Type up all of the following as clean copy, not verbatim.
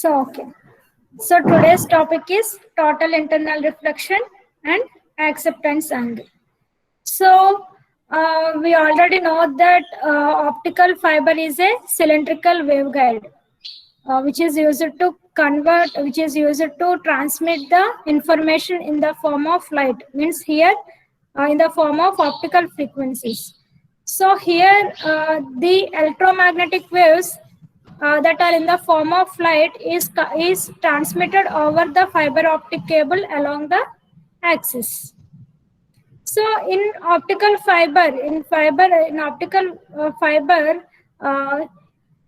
Okay. So today's topic is total internal reflection and acceptance angle. So we already know that optical fiber is a cylindrical waveguide, which is used to transmit the information in the form of light. Means here in the form of optical frequencies. So here the electromagnetic waves that are in the form of light is transmitted over the fiber optic cable along the axis. So in optical fiber,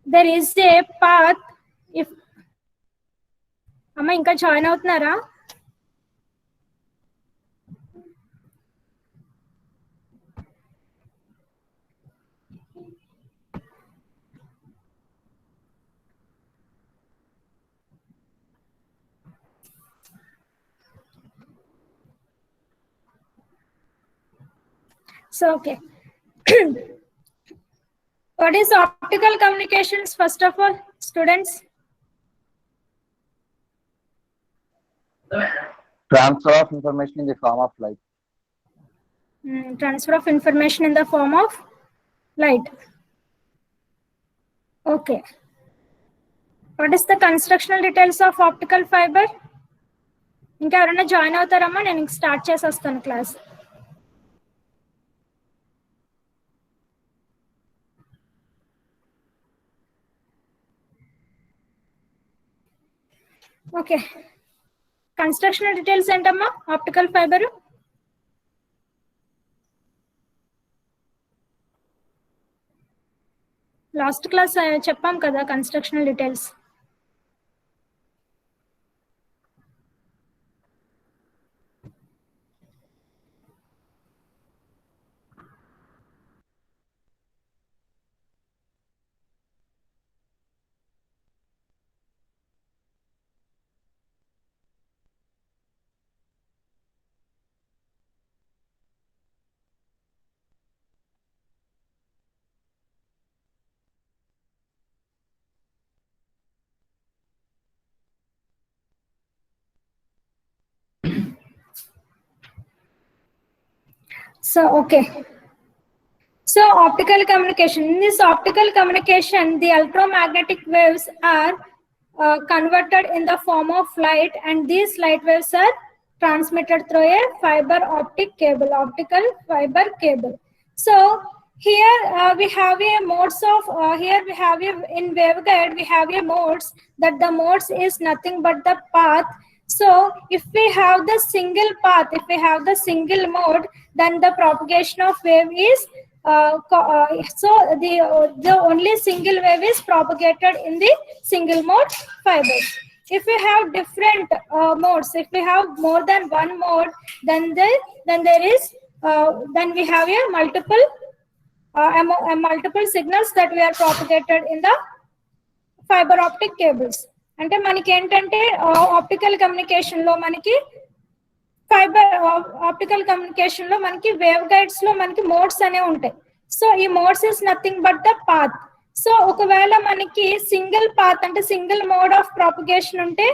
there is a path. If Amma inka join avutunnara? So okay. What is optical communications first of all, students? Transfer of information in the form of light. Transfer of information in the form of light. Okay. What is the constructional details of optical fiber? ఇంకా ఎవరైనా join అవుతారమ్మా? నేను start చేసేస్తాను class. Okay. Constructional details ఏంటమ్మా optical fibre? Last class చెప్పాం కదా constructional details. So okay. So optical communication. In this optical communication, the electromagnetic waves are converted in the form of light, and these light waves are transmitted through a fiber optic cable, optical fiber cable. So here we have a modes of in waveguide we have a modes, that the modes is nothing but the path. So if we have the single path, if we have the single mode, then the propagation of wave is so the only single wave is propagated in the single mode fibers. If we have different modes, if we have more than one mode, then we have a multiple signals that we are propagated in the fiber optic cables. అంటే మనకి ఏంటంటే optical communication లో మనకి wave guides లో మనకి modes అనేవి ఉంటాయి. So ఈ modes is nothing but the path. So ఒకవేళ మనకి సింగిల్ పాత్ అంటే సింగిల్ మోడ్ ఆఫ్ ప్రాపగేషన్ ఉంటే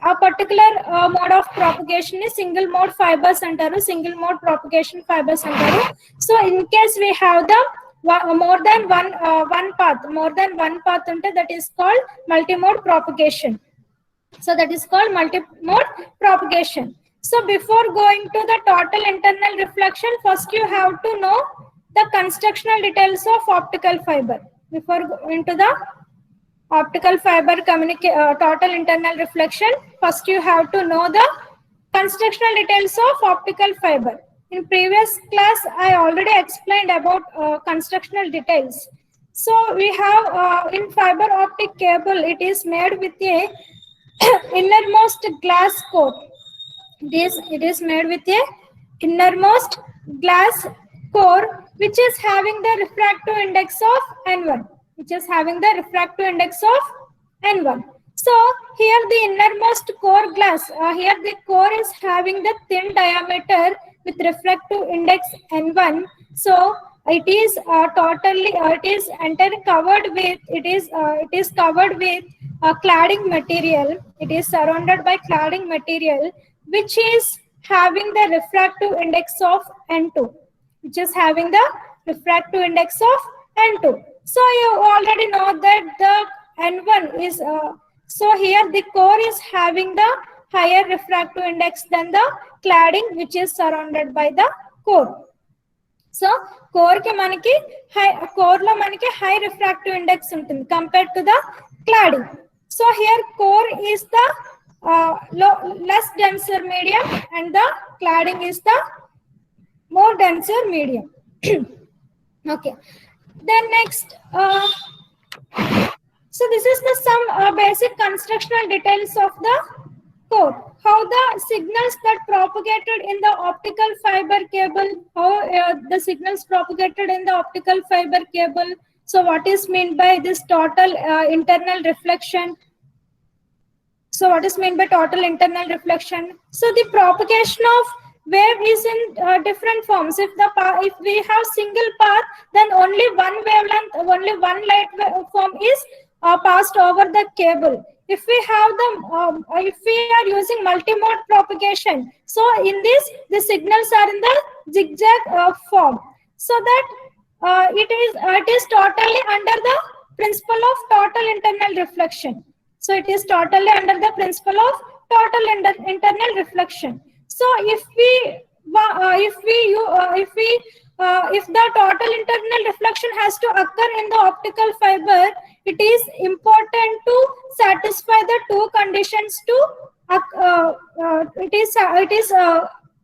ఆ పర్టికులర్ మోడ్ ఆఫ్ ప్రాపగేషన్ ని సింగిల్ మోడ్ ఫైబర్స్ అంటారు, సింగిల్ మోడ్ ప్రాపగేషన్ ఫైబర్స్ అంటారు. So in case we have the more than one path unte, that is called multimode propagation. So that is called multimode propagation. So before going to the total internal reflection, first you have to know the constructional details of optical fiber. Before going to the optical fiber total internal reflection, first you have to know the constructional details of optical fiber. In previous class, I already explained about constructional details. So we have in fiber optic cable, it is made with a innermost glass core. It is made with a innermost glass core, which is having the refractive index of N1. So here the innermost core glass, here the core is having the thin diameter with refractive index N1. So it is covered with cladding material. It is surrounded by cladding material which is having the refractive index of N2, which is having the refractive index of N2. So you already know that the N1 is, so here the core is having the higher refractive index than the cladding which is surrounded by the core. So core ke manaki high, core lo manaki high refractive index ఉంటుంది compared to the cladding. So here core is the less denser medium and the cladding is the more denser medium. Okay. Then next, so this is the some basic constructional details of the core. How the signals that propagated in the optical fiber cable, how the signals propagated in the optical fiber cable. So what is meant by this total internal reflection? So what is meant by total internal reflection? So the propagation of wave is in different forms. If we have single path, then only one wavelength, only one light form is passed over the cable. If we have if we are using multi-mode propagation, so in this the signals are in the zigzag form. So that it is totally under the principle of total internal reflection. So it is totally under the principle of total internal reflection. So if the total internal reflection has to occur in the optical fiber, it is important to satisfy the two conditions to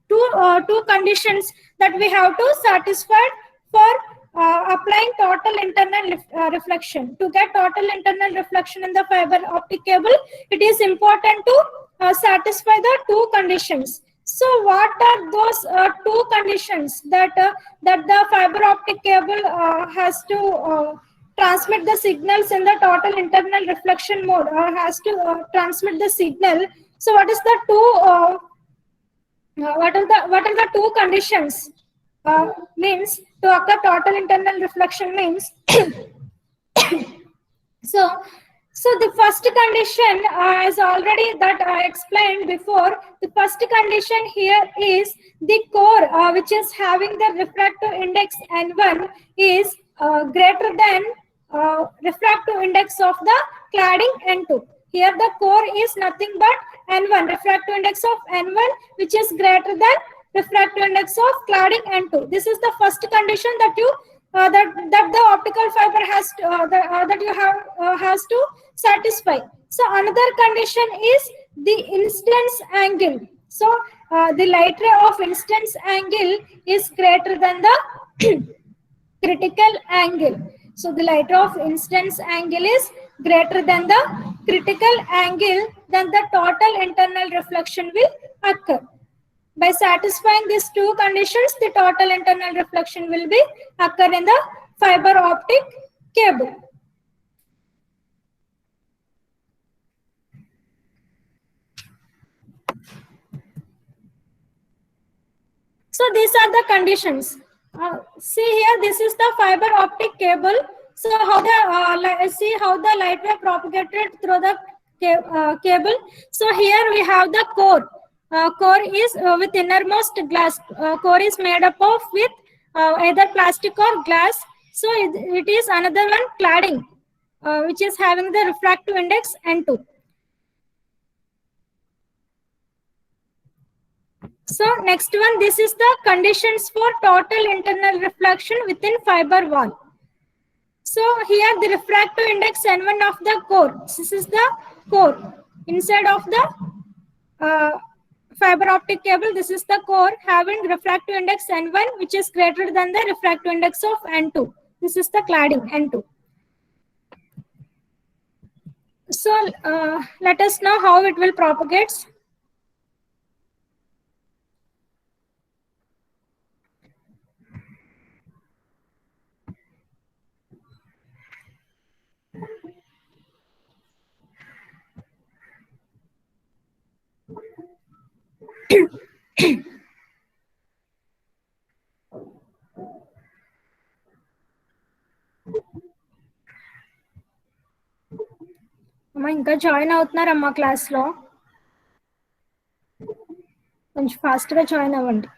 two conditions that we have to satisfy for applying total internal reflection. To get total internal reflection in the fiber optic cable, it is important to satisfy the two conditions. So what are those two conditions that the fiber optic cable has to transmit the signals in the total internal reflection mode, or has to transmit the signal? So what is the two what are the two conditions? Means to occur total internal reflection means so the first condition is already that I explained before. The first condition here is the core which is having the refractive index N1 is greater than refractive index of the cladding N2. Here the core is nothing but N1, refractive index of N1, which is greater than refractive index of cladding N2. This is the first condition that you that the optical fiber has to, that you have has to satisfy. So another condition is the incidence angle. So the light ray of incidence angle is greater than the critical angle. So the light ray of incidence angle is greater than the critical angle, then the total internal reflection will occur. By satisfying these two conditions, the total internal reflection will be occur in the fiber optic cable. So these are the conditions. See here, this is the fiber optic cable. So how the see how the light wave propagated through the cable. So here we have the core. Core is with innermost glass. Core is made up of with either plastic or glass. So it is another one cladding, which is having the refractive index N2. So next one, this is the conditions for total internal reflection within fiber wall. So here the refractive index N1 of the core. This is the core inside of the fiber optic cable. This is the core having refractive index N1, which is greater than the refractive index of N2. This is the cladding N2. So let us know how it will propagate. అమ్మా ఇంకా join అవుతున్నారమ్మా క్లాస్లో, కొంచెం ఫాస్ట్గా join అవ్వండి.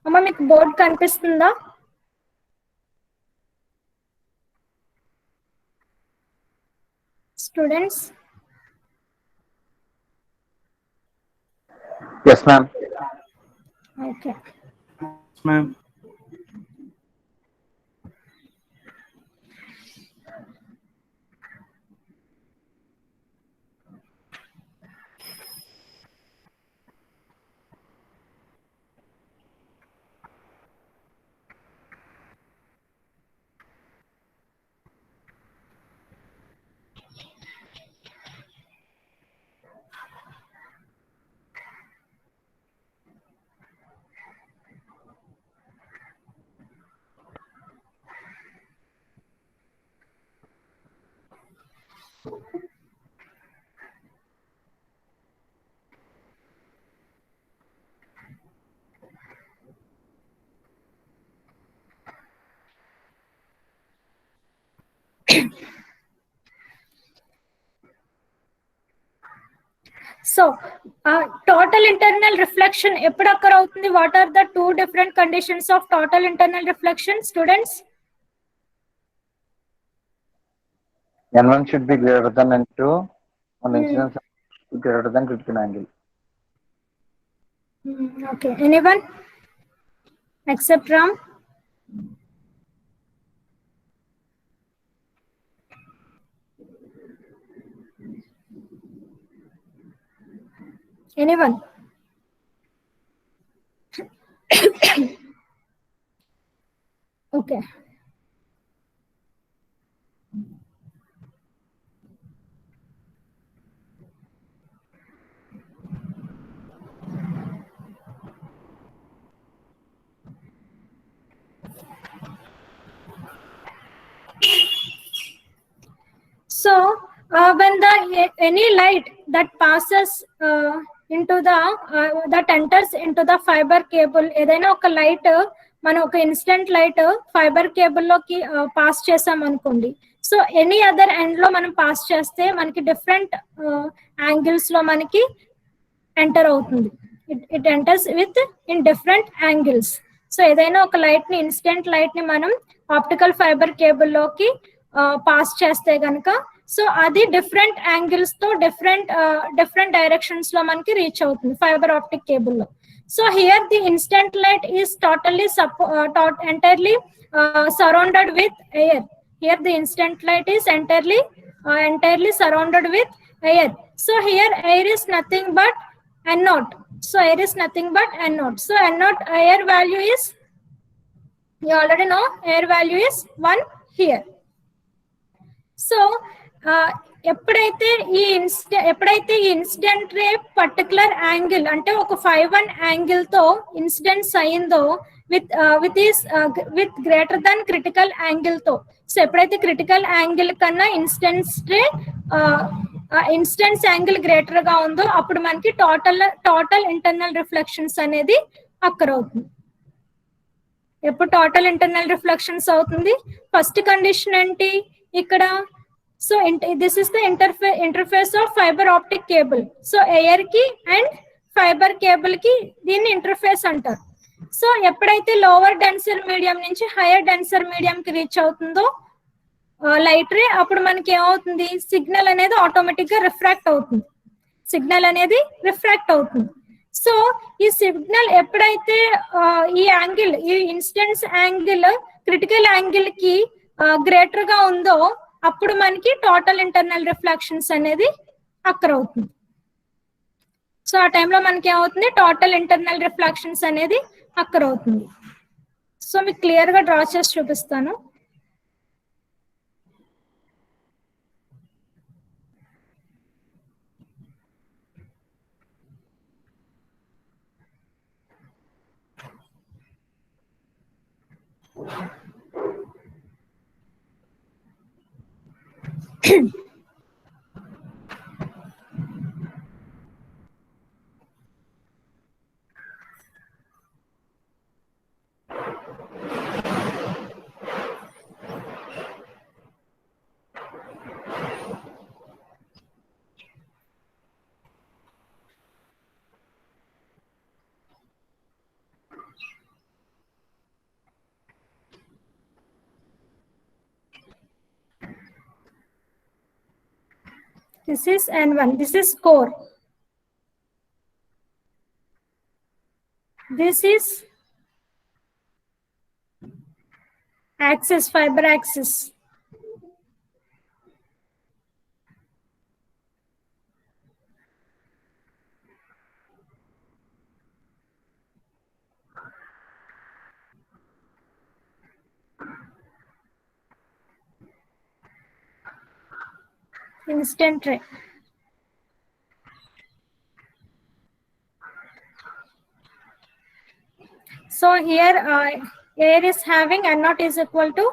అమ్మ మీకు board కనిపిస్తుందా? Students, Yes, ma'am. Okay. Ma'am. So total internal reflection ఎప్పుడు అక్కర్ అవుతుంది? What are the two different conditions of total internal reflection students? N1 should be greater than N2 and incidence should be greater than critical angle. Okay, anyone except Ram? Anyone? Okay. So when any light that passes into the that enters into the fiber cable, ఏదైనా ఒక light మనం ఒక instant light fibre cable లోకి pass చేసాం అనుకోండి. So any other end లో మనం pass చేస్తే మనకి డిఫరెంట్ యాంగిల్స్ లో మనకి ఎంటర్ అవుతుంది. It enters with in different angles. So ఏదైనా ఒక లైట్ ని, ఇన్స్టెంట్ లైట్ ని మనం ఆప్టికల్ ఫైబర్ కేబుల్ లోకి పాస్ చేస్తే గనక సో అది డిఫరెంట్ యాంగిల్స్ తో డిఫరెంట్ డైరెక్షన్స్ లో మనకి రీచ్ అవుతుంది ఫైబర్ ఆప్టిక్ కేబుల్ లో. So here the instant light is totally entirely surrounded with air. Here the instant light is entirely surrounded with air. So here air is nothing but N0. So air is nothing but N0. So N0 air value is, you already know, air value is 1 here. So ఎప్పుడైతే ఈ incident ray particular angle అంటే ఒక 5-1 angle తో incidents అయిందో with greater than critical angle తో, so ఎప్పుడైతే critical angle కన్నా incidents angle greater గా ఉందో అప్పుడు మనకి టోటల్ ఇంటర్నల్ రిఫ్లెక్షన్స్ అనేది అక్కర్ అవుతుంది. ఎప్పుడు టోటల్ ఇంటర్నల్ రిఫ్లెక్షన్స్ అవుతుంది? ఫస్ట్ కండిషన్ ఏంటి ఇక్కడ? So this is the interface of fibre optic cable. So air కి అండ్ ఫైబర్ కేబుల్ కి దీన్ని ఇంటర్ఫేస్ అంటారు. సో ఎప్పుడైతే లోవర్ డెన్సర్ మీడియం నుంచి హైయర్ డెన్సర్ మీడియం కి రీచ్ అవుతుందో లైట్ రే, అప్పుడు మనకి ఏమవుతుంది? సిగ్నల్ అనేది ఆటోమేటిక్ గా రిఫ్రాక్ట్ అవుతుంది. సో ఈ సిగ్నల్ ఎప్పుడైతే ఈ యాంగిల్, ఈ ఇన్సిడెన్స్ యాంగిల్ క్రిటికల్ యాంగిల్ కి గ్రేటర్ గా ఉందో అప్పుడు మనకి టోటల్ ఇంటర్నల్ రిఫ్లెక్షన్స్ అనేది అక్కర్ అవుతుంది. సో ఆ టైంలో మనకి ఏమవుతుంది? టోటల్ ఇంటర్నల్ రిఫ్లెక్షన్స్ అనేది అక్కర్ అవుతుంది. సో మీకు క్లియర్ గా డ్రా చేసి చూపిస్తాను. This is N1. This is core. This is axis, fiber axis. Instant ray. So here air is having N naught is equal to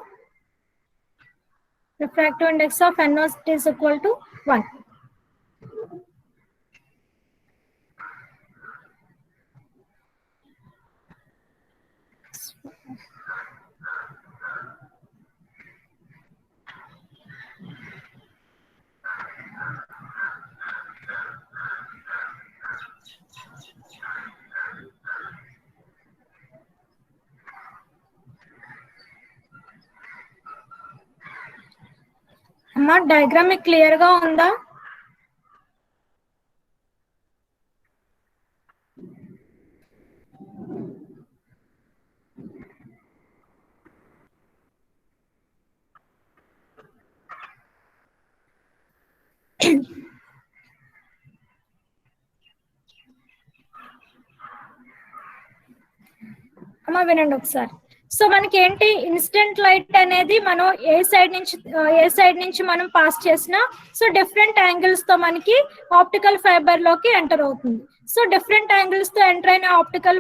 refractive index of N naught is equal to 1. అమ్మా diagram మీకు clear గా ఉందా? అమ్మా వినండి ఒకసారి. So మనకి ఏంటి instant light అనేది మనం ఏ సైడ్ నుంచి మనం పాస్ చేసినా సో డిఫరెంట్ యాంగిల్స్ తో మనకి ఆప్టికల్ ఫైబర్ లోకి ఎంటర్ అవుతుంది. సో డిఫరెంట్ యాంగిల్స్ తో ఎంటర్ అయిన ఆప్టికల్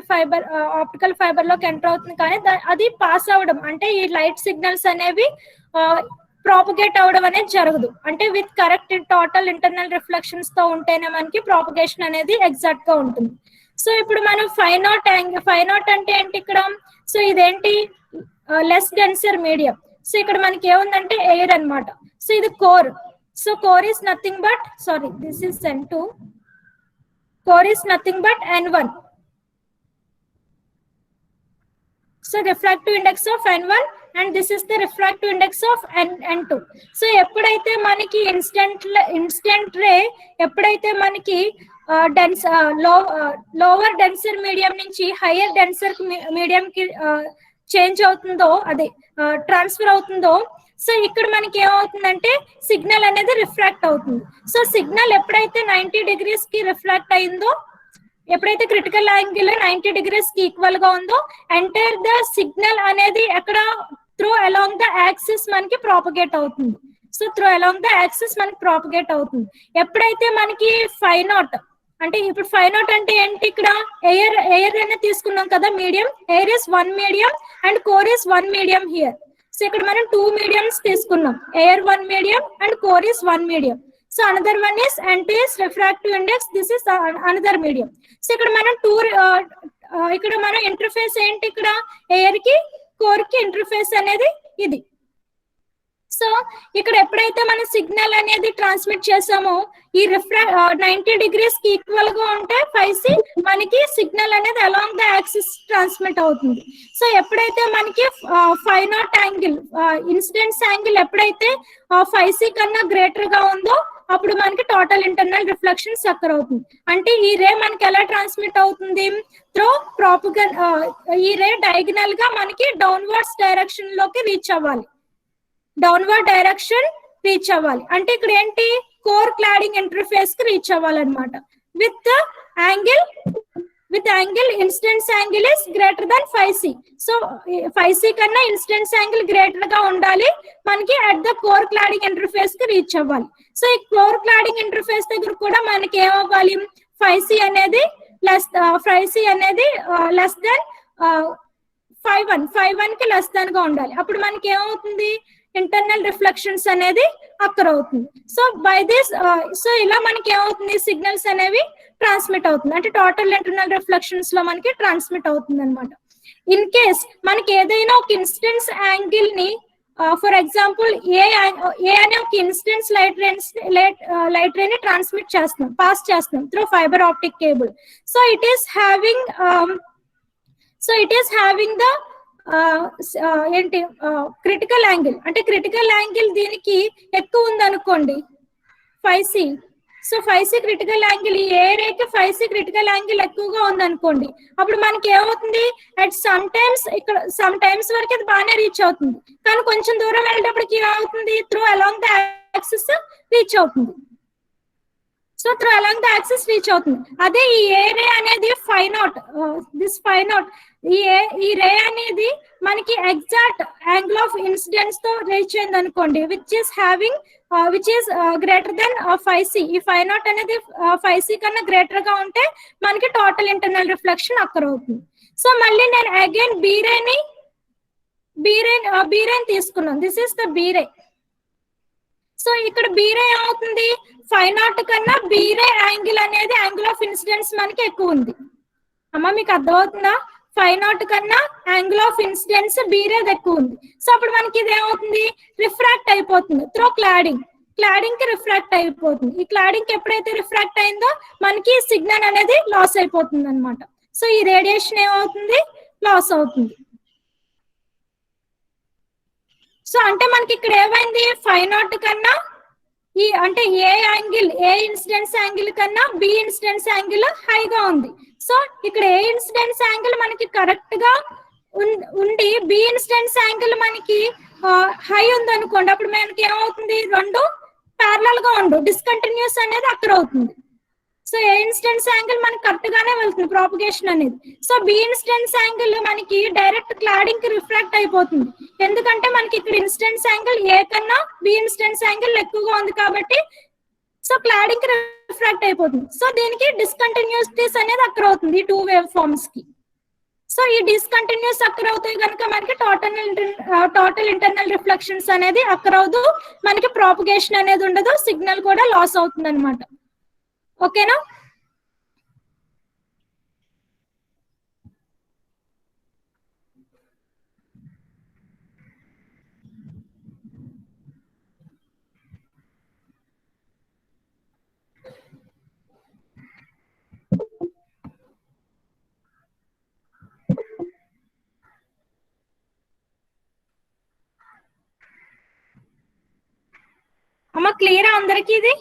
ఫైబర్ లోకి ఎంటర్ అవుతుంది. కానీ అది పాస్ అవ్వడం అంటే ఈ లైట్ సిగ్నల్స్ అనేవి ప్రాపగేట్ అవ్వడం అనేది జరగదు. అంటే with correct total internal reflections తో ఉంటేనే మనకి ప్రాపగేషన్ అనేది ఎగ్జాక్ట్ గా ఉంటుంది. సో ఇప్పుడు మనం ఫైవ్ నాట్ అంటే ఏంటి ఇక్కడ? సో ఇదేంటి లెస్ డెన్సర్ మీడియం. సో ఇక్కడ మనకి ఏముందంటే ఎయిర్ అన్నమాట. సో ఇది core. So core is nothing but this is N2. Core is nothing but N1. So refractive index of N1 and this is the refractive index of N2. So ఎప్పుడైతే మనకి instant రే ఎప్పుడైతే మనకి lower denser medium నుంచి higher denser medium కి change అవుతుందో, అదే transfer అవుతుందో, so ఇక్కడ మనకి ఏమవుతుందంటే సిగ్నల్ అనేది రిఫ్రాక్ట్ అవుతుంది. సో సిగ్నల్ ఎప్పుడైతే 90 degrees కి రిఫ్రాక్ట్ అయిందో, ఎప్పుడైతే క్రిటికల్ యాంగిల్ 90 degrees కి ఈక్వల్ గా ఉందో ఎంటైర్ ద సిగ్నల్ అనేది ఎక్కడ త్రూ అలాంగ్ ద యాక్సిస్ మనకి ప్రాపగేట్ అవుతుంది. So through along the axis మనకి ప్రాపగేట్ అవుతుంది. ఎప్పుడైతే మనకి 5 నాట్ అంటే ఇప్పుడు 5 నాట్ అంటే ఏంటి? ఇక్కడ ఎయిర్ అనేది తీసుకున్నాం కదా medium. Air is 1 medium and core is 1 medium here. So ఇక్కడ మనం 2 మీడియంస్ తీసుకున్నాం. Air 1 medium and core is 1 medium. So another one is N2 is refractive index. This is another medium. So ఇక్కడ మనం ఇక్కడ మనం ఇంటర్ఫేస్ ఏంటి? ఇక్కడ air కి కోర్ కి ఇంటర్ఫేస్ అనేది ఇది. సో ఇక్కడ ఎప్పుడైతే మనం సిగ్నల్ అనేది ట్రాన్స్మిట్ చేసామో ఈ 90 degrees కి ఈక్వల్ గా ఉంటే 5C మనకి సిగ్నల్ అనేది అలాంగ్ ద యాక్సిస్ ట్రాన్స్మిట్ అవుతుంది. సో ఎప్పుడైతే మనకి 5 నాట్ యాంగిల్ ఇన్సిడెన్స్ యాంగిల్ ఎప్పుడైతే 5C కన్నా గ్రేటర్ గా ఉందో అప్పుడు మనకి టోటల్ ఇంటర్నల్ రిఫ్లెక్షన్ సక్కర్ అవుతుంది. అంటే ఈ రే మనకి ఎలా ట్రాన్స్మిట్ అవుతుంది? త్రూ ఈ రే డయాగనల్ గా మనకి డౌన్వర్డ్స్ డైరెక్షన్ లోకి రీచ్ అవ్వాలి. అంటే ఇక్కడ ఏంటి? కోర్ క్లాడింగ్ ఇంటర్ఫేస్ కి రీచ్ అవ్వాలన్నమాట with angle with angle, incidence angle is greater than 5c. So 5c కన్నా ఇన్సిడెన్స్ యాంగిల్ గ్రేటర్ గా ఉండాలి మనకి at the core cladding interface కి రీచ్ అవ్వాలి. సో ఈ కోర్ క్లాడింగ్ ఇంటర్ఫేస్ దగ్గర కూడా మనకి ఏమవ్వాలి, 5c అనేది లెస్ దెన్ 5.1 కి లెస్ దాన్ గా ఉండాలి. అప్పుడు మనకి ఏమవుతుంది, ఇంటర్నల్ రిఫ్లెక్షన్స్ అనేది అక్కర్ అవుతుంది. సో బై దిస్ సో ఇలా మనకి ఏమవుతుంది, సిగ్నల్స్ అనేవి ట్రాన్స్మిట్ అవుతుంది, అంటే టోటల్ ఇంటర్నల్ రిఫ్లెక్షన్స్ లో మనకి ట్రాన్స్మిట్ అవుతుంది అనమాట. ఇన్ కేస్ మనకి ఏదైనా ఒక ఇన్సిడెన్స్ యాంగిల్ ని ఫర్ ఎగ్జాంపుల్ ఏ అనే ఒక ఇన్సిడెన్స్ లైట్ రే ని ట్రాన్స్మిట్ చేస్తున్నాం, పాస్ చేస్తున్నాం through fibre optic cable. So it is having the ఏంటి క్రిటికల్ యాంగిల్, అంటే క్రిటికల్ యాంగిల్ దీనికి ఎక్కువ ఉంది అనుకోండి 5c. So 5c critical angle, ఈ ఏరియాకి 5c క్రిటికల్ యాంగిల్ ఎక్కువగా ఉంది అనుకోండి, అప్పుడు మనకి ఏమవుతుంది, అట్ సమ్ టైమ్స్ వరకు అది బాగానే రీచ్ అవుతుంది, కానీ కొంచెం దూరం వెళ్ళేటప్పటికి ఏమవుతుంది, through along the axis reach అవుతుంది. So through along the axis reach అవుతుంది. అదే ఈ ఏరియా అనేది 5.0 ఈ రే అనేది మనకి ఎగ్జాక్ట్ యాంగిల్ ఆఫ్ ఇన్సిడెన్స్ తో రీచ్ అయింది అనుకోండి, which is greater than 5c. ఈ 5.0 అనేది 5c కన్నా గ్రేటర్ గా ఉంటే మనకి టోటల్ ఇంటర్నల్ రిఫ్లెక్షన్ అక్కర్ అవుతుంది. సో మళ్ళీ నేను అగైన్ బీ రే తీసుకున్నాను, this is the B ray. So ఇక్కడ బీ రే ఏమవుతుంది, 5.0 కన్నా బీ రే యాంగిల్ అనేది యాంగిల్ ఆఫ్ ఇన్సిడెన్స్ మనకి ఎక్కువ ఉంది. అమ్మ మీకు అర్థమవుతుందా, 5.0 కన్నా angle of incidence B ray ఎక్కువ ఉంది. సో అప్పుడు మనకి ఇది ఏమవుతుంది, రిఫ్రాక్ట్ అయిపోతుంది త్రూ క్లాడింగ్ కి రిఫ్రాక్ట్ అయిపోతుంది. ఈ క్లాడింగ్ కి ఎప్పుడైతే రిఫ్రాక్ట్ అయిందో మనకి సిగ్నల్ అనేది లాస్ అయిపోతుంది అనమాట. సో ఈ రేడియేషన్ ఏమవుతుంది, లాస్ అవుతుంది. సో అంటే మనకి ఇక్కడ ఏమైంది, 5.0 కన్నా అంటే ఏ ఇన్సిడెన్స్ యాంగిల్ కన్నా బి ఇన్సిడెన్స్ యాంగిల్ హైగా ఉంది. సో ఇక్కడ ఏ ఇన్సిడెన్స్ యాంగిల్ మనకి కరెక్ట్ గా ఉండి బి ఇన్సిడెన్స్ యాంగిల్ మనకి హై ఉంది అనుకోండి, అప్పుడు మనకి ఏమవుతుంది, రెండు ప్యారలల్ గా ఉండు, డిస్కంటిన్యూస్ అనేది అక్కడ అవుతుంది. సో ఏ ఇన్సిడెన్స్ యాంగిల్ మనకి కరెక్ట్ గానే వెళ్తుంది ప్రాపగేషన్ అనేది. సో బి ఇన్సిడెన్స్ యాంగిల్ మనకి డైరెక్ట్ క్లాడింగ్ కి రిఫ్రాక్ట్ అయిపోతుంది, ఎందుకంటే మనకి ఇక్కడ ఇన్సిడెన్స్ యాంగిల్ ఏ కన్నా బి ఇన్సిడెన్స్ యాంగిల్ ఎక్కువగా ఉంది కాబట్టి. సో క్లాడింగ్ కి రిఫ్రాక్ట్ అయిపోతుంది. సో దీనికి డిస్కంటిన్యూసిటీస్ అనేది అక్కడ అవుతుంది ఈ 2 వేవ్ ఫార్మ్స్ కి. సో ఈ డిస్కంటిన్యూస్ అక్కడ అవుతాయి కనుక మనకి టోటల్ ఇంటర్నల్ రిఫ్లెక్షన్స్ అనేది అక్కడ అవదు, మనకి ప్రాపగేషన్ అనేది ఉండదు, సిగ్నల్ కూడా లాస్ అవుతుంది అనమాట. ఓకేనా? అమ్మ క్లియరా అందరికి ఇది?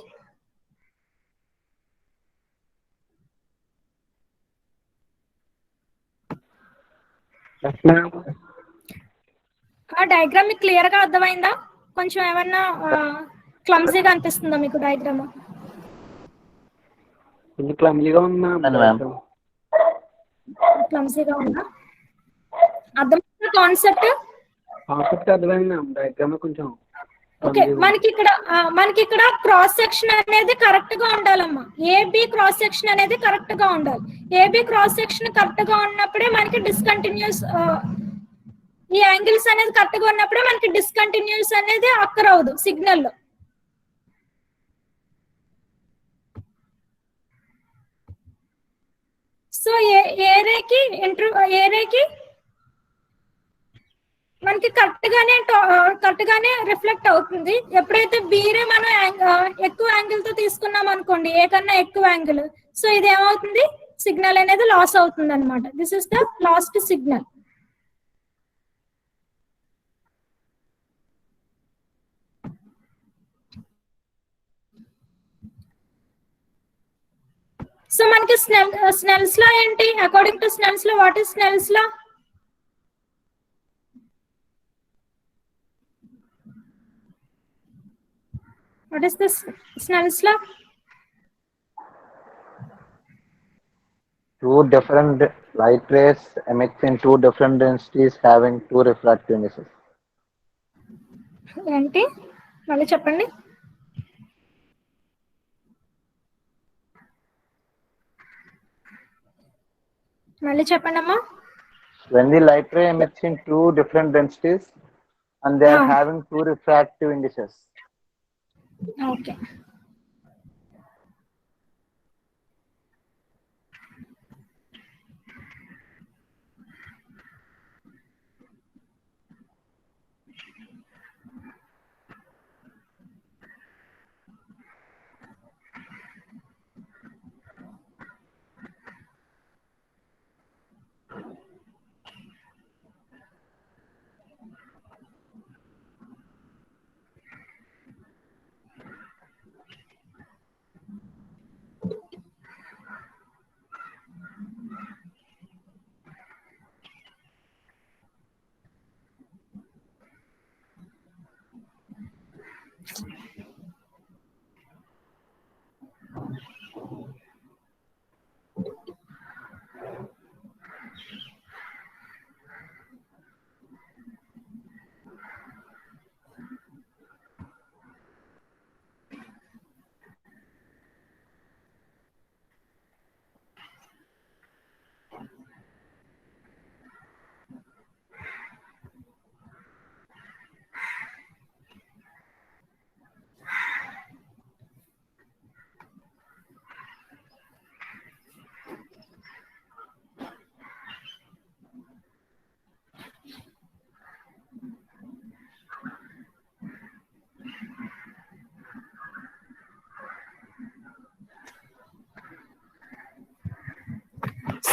డయాగ్రామ్ మీకు క్లియర్ గా అర్థమైందా? కొంచెం ఏమన్నా క్లమ్జీగా అనిపిస్తుందా మీకు డయాగ్రామ్? క్లమ్జీగా ఉందా? క్లమ్జీగా ఉందా? అర్థమైందా కాన్సెప్ట్? అర్థమైంది మ్యామ్, డయాగ్రామ్ కొంచెం. ఓకే, మనకి ఇక్కడ క్రాస్ సెక్షన్ అనేది కరెక్ట్ గా ఉండాలమ్మా. ఏబి క్రాస్ సెక్షన్ అనేది కరెక్ట్ గా ఉండాలి. ఏబి క్రాస్ సెక్షన్ కరెక్ట్ గా ఉన్నప్పుడే మనకి డిస్కంటిన్యూస్, ఈ యాంగిల్స్ అనేది కరెక్ట్ గా ఉన్నప్పుడే మనకి డిస్కంటిన్యూస్ అనేది అక్కర్ అవదు సిగ్నల్ లో. సో ఏరేకి మనకి కరెక్ట్ గానే రిఫ్లెక్ట్ అవుతుంది. ఎప్పుడైతే బీరే మనం ఎక్కువ యాంగిల్ తో తీసుకున్నాం అనుకోండి, ఏ కన్నా ఎక్కువ యాంగిల్, సో ఇది ఏమవుతుంది, సిగ్నల్ అనేది లాస్ అవుతుంది అనమాట. This is the last signal. So మనకి స్నెల్స్ లా ఏంటి? According to Snell's law, what is Snell's law? What is this Snell's law? two different light rays emits in two different densities having two refractive indices. ఏంటి మళ్ళీ చెప్పండి. మళ్ళీ చెప్పండి అమ్మా. When the light ray emits in two different densities and they are having two refractive indices. Okay.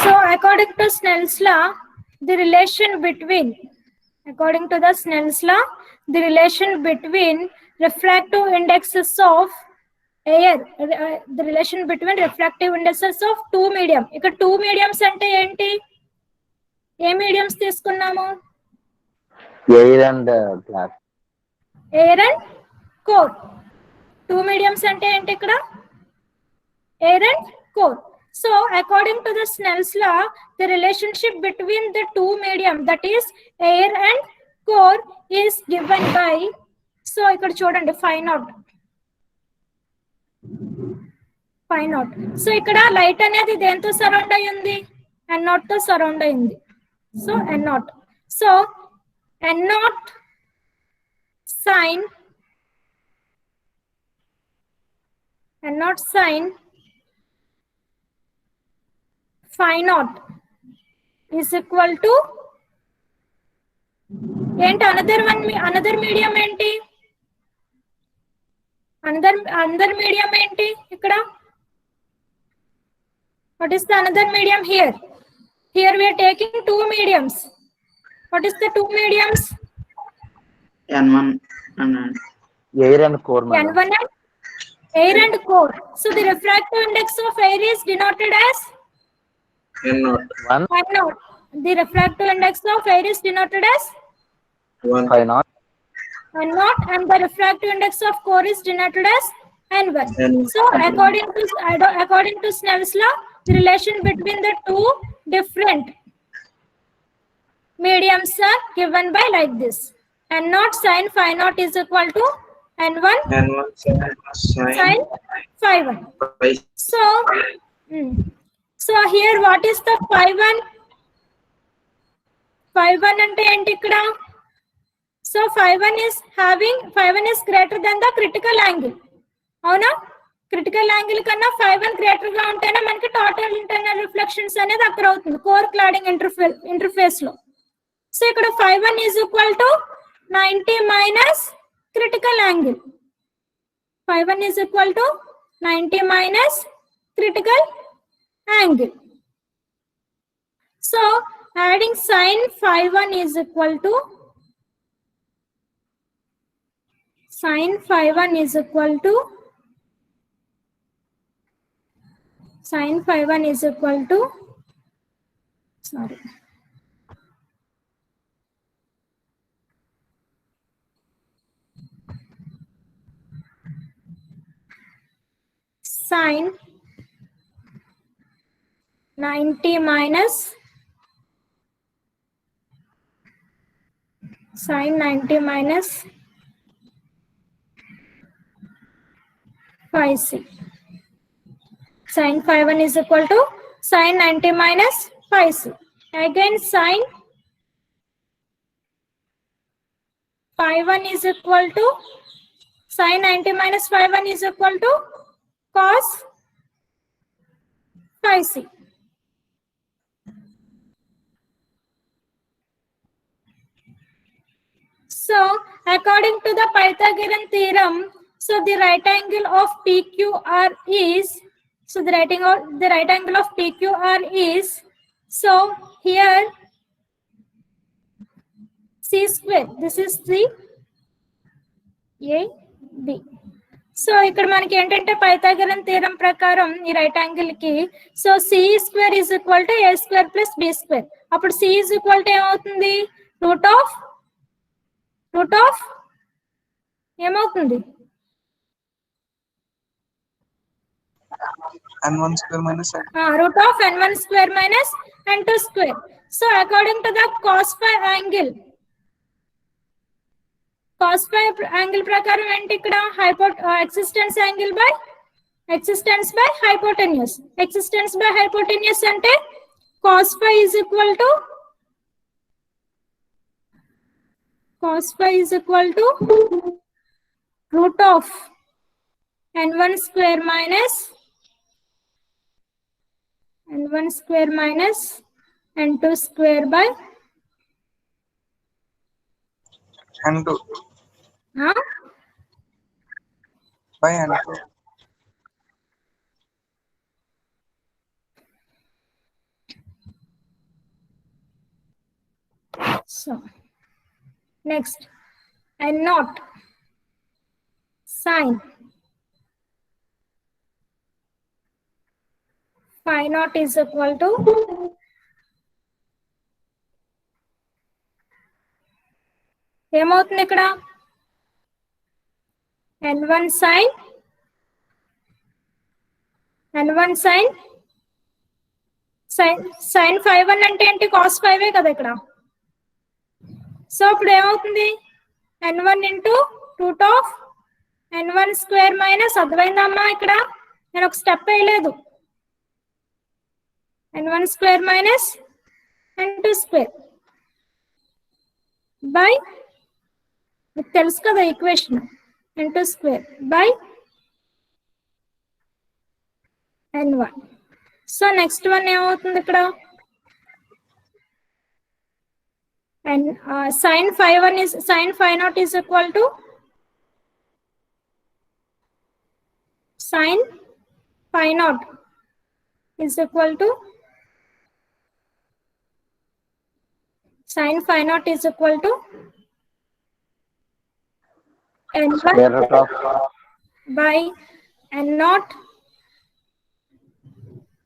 So according to Snell's law, the relation between refractive indexes of air, the relation between refractive indices of two medium. ఇక్కడ two mediums అంటే ఏంటి? ఏ mediums తీసుకున్నాము? Air and glass. Air and core. Two mediums అంటే ఏంటి ఇక్కడ? Air and core. So according to the Snell's law, the relationship between the two medium, that is air and core, is given by, so ఇక్కడ చూడండి phi naught. So ఇక్కడ light అనేది దేంతో surround అయి ఉంది? n0 తో సరౌండ్ అయింది. So n0. So n0 sin phi naught is equal to ఏంటి? అనదర్ మీడియం ఏంటి? అనదర్ మీడియం ఏంటి ఇక్కడ? What is the another medium here? Here we are taking two mediums. What is the two mediums? N1 and Air and core. N1 and air and core. So the refractive index of air is denoted as N0. N0. The refractive index of air is denoted as 1. Phi naught. N0, and the refractive index of core is denoted as N1. So according to Snell's law, the relation between the two different mediums are given by like this. N0 sin phi naught is equal to N1 sin phi 1. So here what is the phi 1? Phi 1 ante enti ikkada? So phi 1 is greater than the critical angle. అవునా? Critical angle కన్నా phi 1 greater గా ఉంటేనే మనకి total internal reflections అనేది అక్కడ అవుతుంది core cladding interface లో. So ఇక్కడ phi 1 is equal to 90 minus critical angle. Phi 1 is equal to 90 minus critical angle. So adding sin phi 1 is equal to sin phi 1 is equal to sin phi 1 is equal to sin 90 minus sine 90 minus phi c. Sine phi 1 is equal to sine 90 minus phi c. Again sine phi 1 is equal to sine 90 minus phi 1 is equal to cos phi c. So, according to the Pythagorean theorem, so the right angle of PQR is, so the right angle of PQR is, so here C square, this is the AB. So ఇక్కడ మనకి ఏంటంటే Pythagorean theorem ప్రకారం ఈ right angle కి so C square is equal to A square plus B square. అప్పుడు C is equal to ఏమవుతుంది? Root of ఏమవుతుంది? n1 square minus root of n1 square minus n2 square. So according to the cos phi angle, cos phi angle ప్రకారం ఏంటి ఇక్కడ existence angle by existence by hypotenuse. Existence by hypotenuse అంటే cos phi is equal to root of n1 square minus n2 square by n2 by n2. So next, n naught sine phi naught is equal to ఏమవుతుంది ఇక్కడ? n1 sin phi 1 అంటే ఏంటి? cos phi కదా ఇక్కడ. So ఇప్పుడు ఏమవుతుంది? n1 into root of n1 square minus, అర్థమైందమ్మా? ఇక్కడ నేను ఒక స్టెప్ వేయలేదు. n1 square minus n2 square by, మీకు తెలుసు కదా equation, n2 square by n1. So next one ఏమవుతుంది ఇక్కడ? and sin phi 1 is sin phi naught is equal to sin phi naught is equal to sin phi naught is equal to n1 Square root of by n naught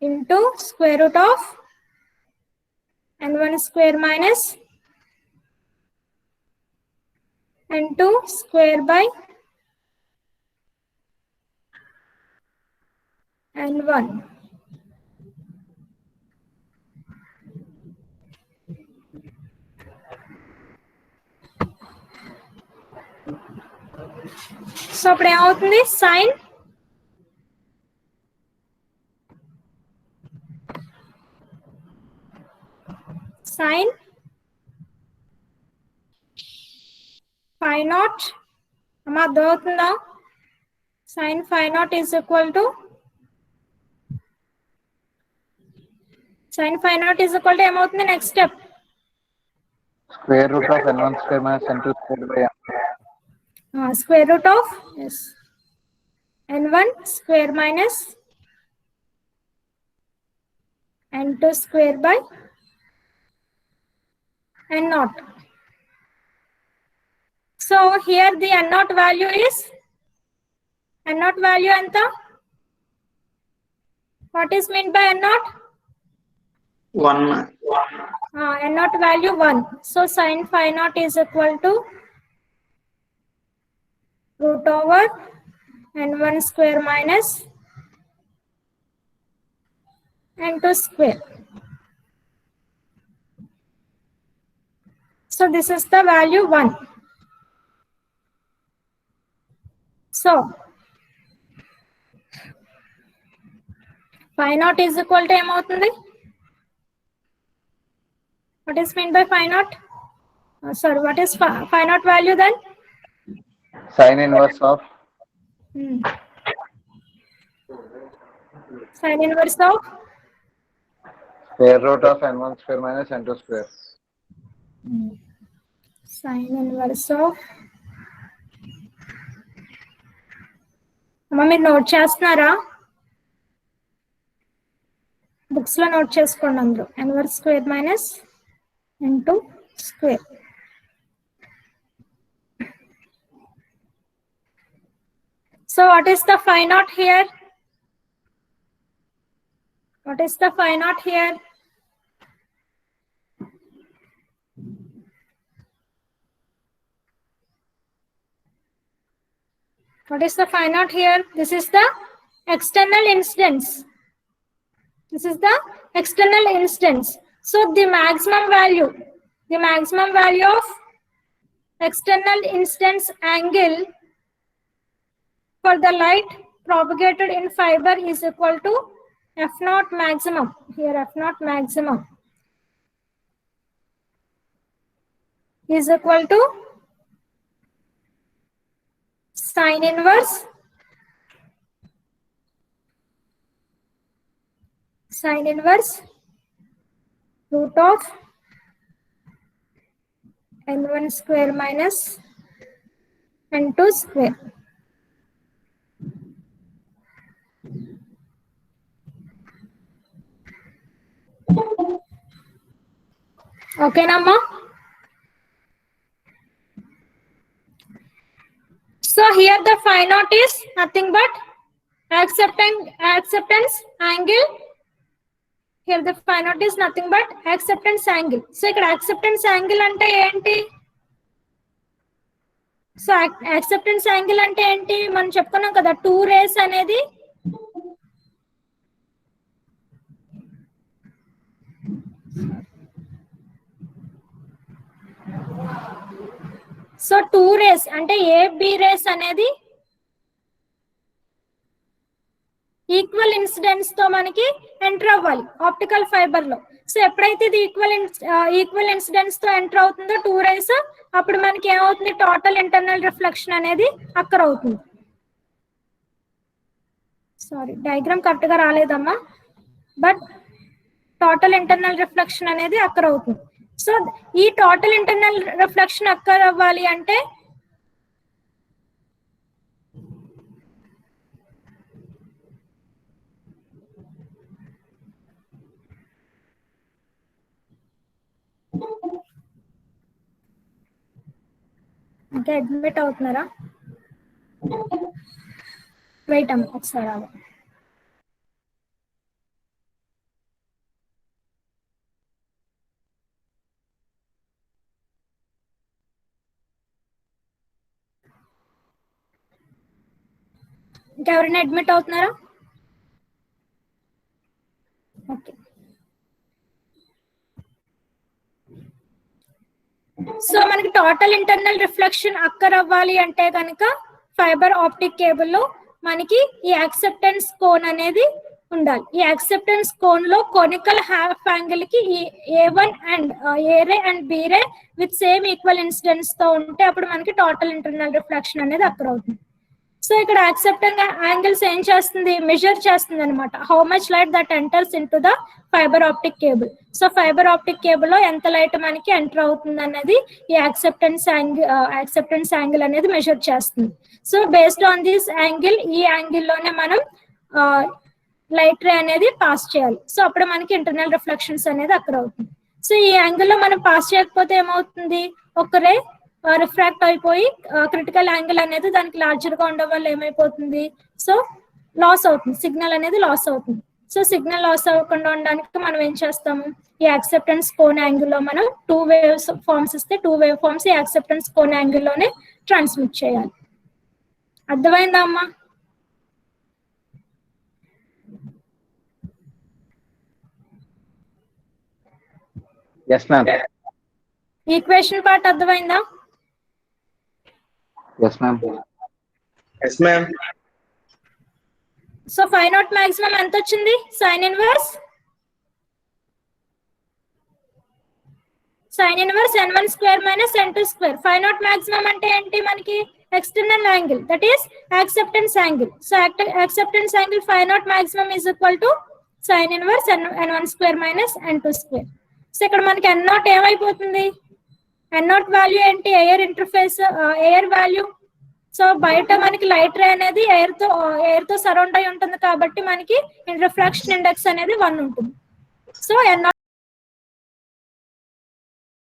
into square root of n1 square minus n2 square by n1. So అప్పుడు ఏమవుతుంది? Sign phi naught, అమ్మా అర్థమవుతుందా? sin phi naught is equal to ఏమవుతుంది? Next step square root of n1 square minus n2 square by n. square root of n1 square minus n2 square by n naught. So here the n naught value is enta? What is meant by n naught? 1. n naught value 1. So sin phi naught is equal to root over n1 square minus N2 square. So this is the value 1. So phi naught is equal to ఏమవుతుంది? What is meant by phi naught? Sorry, what is phi naught value then? Sin inverse of Sin inverse of square root of n1 square minus n2 square. sin inverse of అమ్మ మీరు note చేస్తున్నారా? Books లో note చేసుకోండి అందరూ. n1 square minus n2 square. So what is the phi naught here? What is the phi naught here? What is the phi naught here? This is the external incidence. This is the external incidence. So the maximum value of external incidence angle for the light propagated in fiber is equal to F naught maximum. Here F naught maximum is equal to sin inverse root of n1 square minus n2 square. Okay, Namma? So here the phi naught is nothing but acceptance angle. Here the phi naught is nothing but acceptance angle. So ఇక్కడ acceptance angle అంటే ఏంటి? So acceptance angle అంటే ఏంటి? మనం చెప్పుకున్నాం కదా 2 rays అనేది so 2 rays అంటే A B rays అనేది ఈక్వల్ ఇన్సిడెన్స్ తో మనకి ఎంటర్ అవ్వాలి ఆప్టికల్ ఫైబర్ లో. సో ఎప్పుడైతే ఇది ఈక్వల్ ఇన్సిడెన్స్ తో ఎంటర్ అవుతుందో 2 rays, అప్పుడు మనకి ఏమవుతుంది? టోటల్ ఇంటర్నల్ రిఫ్లెక్షన్ అనేది అక్కర్ అవుతుంది. సారీ, డయాగ్రామ్ కరెక్ట్ గా రాలేదమ్మా, బట్ టోటల్ ఇంటర్నల్ రిఫ్లెక్షన్ అనేది అక్కర్ అవుతుంది. సో ఈ టోటల్ ఇంటర్నల్ రిఫ్లెక్షన్ అక్కర్ అవ్వాలి అంటే ఇంకా అడ్మిట్ అవుతున్నారా? వెయిట్ అమ్మ ఒకసారి ఆగు. ఇంకెవరైనా అడ్మిట్ అవుతున్నారా? ఓకే. సో మనకి టోటల్ ఇంటర్నల్ రిఫ్లెక్షన్ అక్కర్ అవ్వాలి అంటే కనుక ఫైబర్ ఆప్టిక్ కేబుల్ లో మనకి ఈ యాక్సెప్టెన్స్ కోన్ అనేది ఉండాలి. ఈ యాక్సెప్టెన్స్ కోన్ లో కొనికల్ హాఫ్ యాంగిల్ కి ఈ A1 and A ray and B ray with same equal incidence తో ఉంటే అప్పుడు మనకి టోటల్ ఇంటర్నల్ రిఫ్లెక్షన్ అనేది అక్కర్ అవుతుంది. సో ఇక్కడ యాక్సెప్టెన్స్ యాంగిల్స్ ఏం చేస్తుంది? మెజర్ చేస్తుంది అనమాట. How much light that enters in to the fibre optic cable. So fibre optic cable లో ఎంత లైట్ మనకి ఎంటర్ అవుతుంది అనేది ఈ యాక్సెప్టెన్స్ యాంగిల్ అనేది మెజర్ చేస్తుంది. So based on this angle, ఈ యాంగిల్ లోనే మనం లైట్ రే అనేది పాస్ చేయాలి. సో అప్పుడు మనకి ఇంటర్నల్ రిఫ్లెక్షన్స్ అనేది అక్కడ అవుతుంది. సో ఈ యాంగిల్ లో మనం పాస్ చేయకపోతే ఏమవుతుంది? ఒక రే రిఫ్రాక్ట్ అయిపోయి క్రిటికల్ యాంగిల్ అనేది దానికి లార్జర్ గా ఉండడం వల్ల ఏమైపోతుంది? సో లాస్ అవుతుంది, సిగ్నల్ అనేది లాస్ అవుతుంది. సో సిగ్నల్ లాస్ అవ్వకుండా ఉండడానికి మనం ఏం చేస్తాము? ఈ యాక్సెప్టెన్స్ కోన్ యాంగిల్ లో మనం 2 వేవ్స్ ఫార్మ్స్ ఇస్తే 2 వేవ్ ఫార్మ్స్ ఈ యాక్సెప్టెన్స్ కోన్ యాంగిల్ లోనే ట్రాన్స్మిట్ చేయాలి. అర్థమైందా అమ్మా? Yes ma'am. ఈక్వేషన్ పార్ట్ అర్థమైందా? Yes ma'am. Yes, ma'am. So five naught maximum ఎంత వచ్చింది? Sine inverse n1 square minus n2 square. Five naught maximum అంటే ఏంటి? మనకి external angle, that is acceptance angle. So acceptance angle five naught maximum is equal to sine inverse n1 square minus n2 square. So ఇక్కడ మనకి n not ఏమైపోతుంది? n not value ఏంటి? Air interface, air value. So బయట మనకి light ray అనేది air తో surround అయి ఉంటుంది కాబట్టి మనకి రిఫ్రాక్షన్ ఇండెక్స్ అనేది 1 ఉంటుంది. So n